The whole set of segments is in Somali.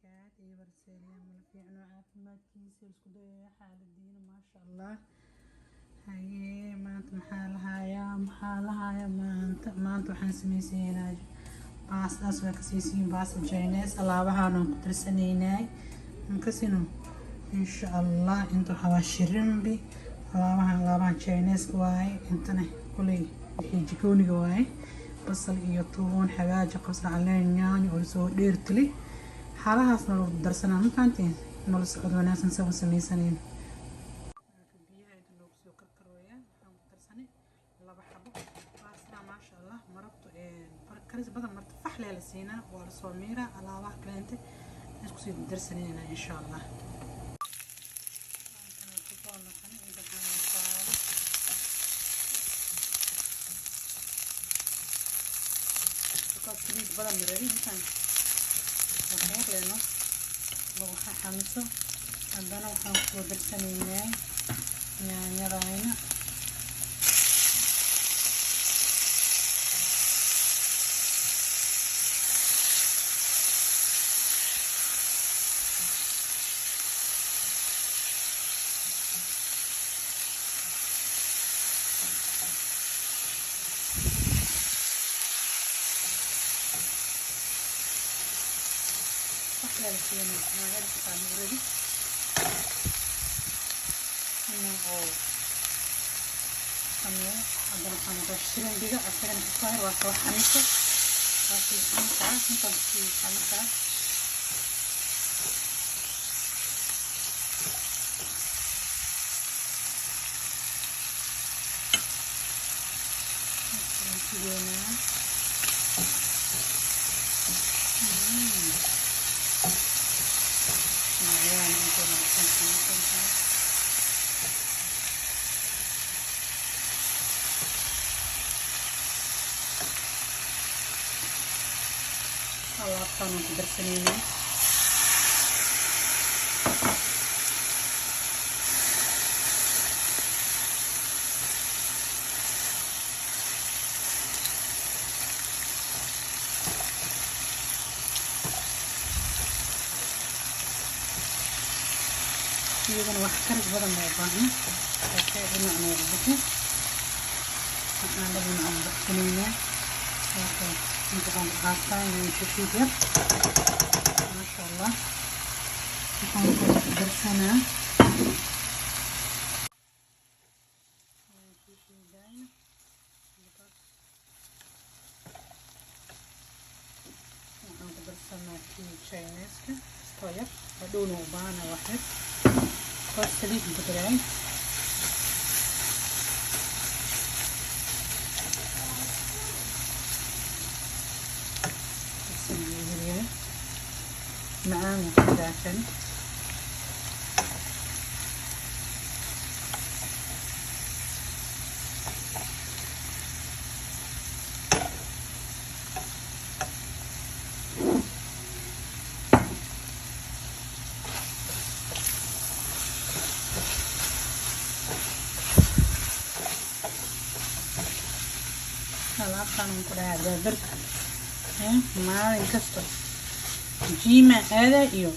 وبركاته برسالين من في عنو عافمات كيسي اسكو دايا حال الدين ما شاء الله. هاي مانت محالها يا مانت waxaan sameysanaynaa baastas waa ka siisiin baasta Chinese alaabahan aan ku tirsanaynay kasino insha Allah inta waxa shirimbi alaabahan Chinese waay intana kulay wixii jikooniga waay basal iyo toon xawaaji qabsar caleen yaanyo oo soo dheertili xalahaasna loo darsanaa maantiin nolol socod wanaagsan soo sameysanayn biyaha inta loo soo karkarooyaa waxaan ku darsanay laba xabo baasta ma sha Allah marabto karis badan marta faxle la siinaa waa soo miira alaabaha kaleente isku sii darsanayna insha Allah كمية بدن مراري مثلا وحير لنا لو حامسه عندنا وحنقو درسنيناي يعني راينا لكن ما عرفت أعمل ردي إنه أنا عندنا حامض الشرين بيجا عشان الصغير وأصلح حميته وأصلح حميته نطبخ فيه حميته alaabtaan aan ku darsanayna iyadana wax karis badan ma u baahna waxay dhinacna ugu waxaan dhinacna aan darsanayna انت غاسان وشوفيها ما شاء الله نحاول درسنا نحاول درسنا في تشاينيز طيب لونه بانا واحد بس سليم بدراي معانا كذا خلاص أنا كده هذا ما ينكسر جيمة هذا إيو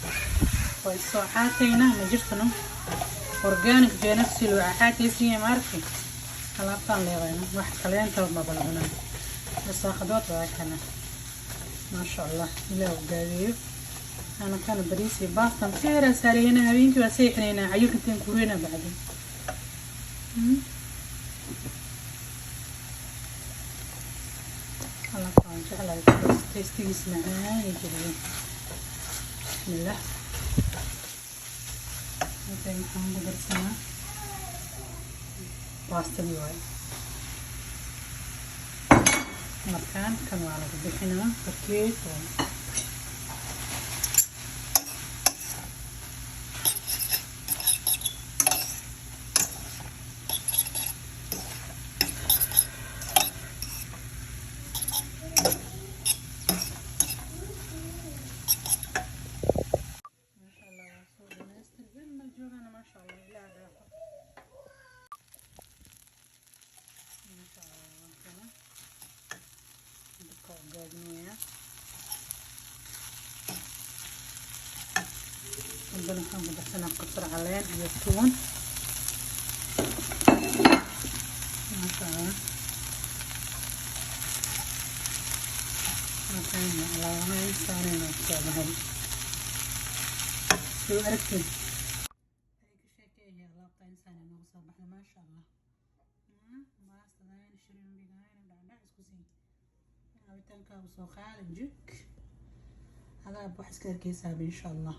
والصوحاتينا ما جرتنا أورجانيك في نفس الوعاءات يسرية ماركي خلاطان لي غينا واحد كلين توب ما بلغنا بس أخذوت وعكنا ما شاء الله إلا وقادير أنا كان بريسي باسطة مخيرة سارينا هبينك وسيحنينا عيوك انتين كورينا بعدين خلاطان جعلها تيستي اسمعنا يجري بسم الله زي ما حنقول درسنا باستا بيواي مكان كانوا على قدحنا بكيت haddana waxaan ku darsanaa kabsar caleen iyo toon maasha allah markaan alaabanahay saanayna kusoo bahay soo aragtid ay ka sheekeeyay alaabta insaan inoogu soo baxda maasha allah baastadaan shrimbigaan dhacdhac isku sii cabitaankaagu soo qaada jik هذا أبو حسكر كيساب إن شاء الله.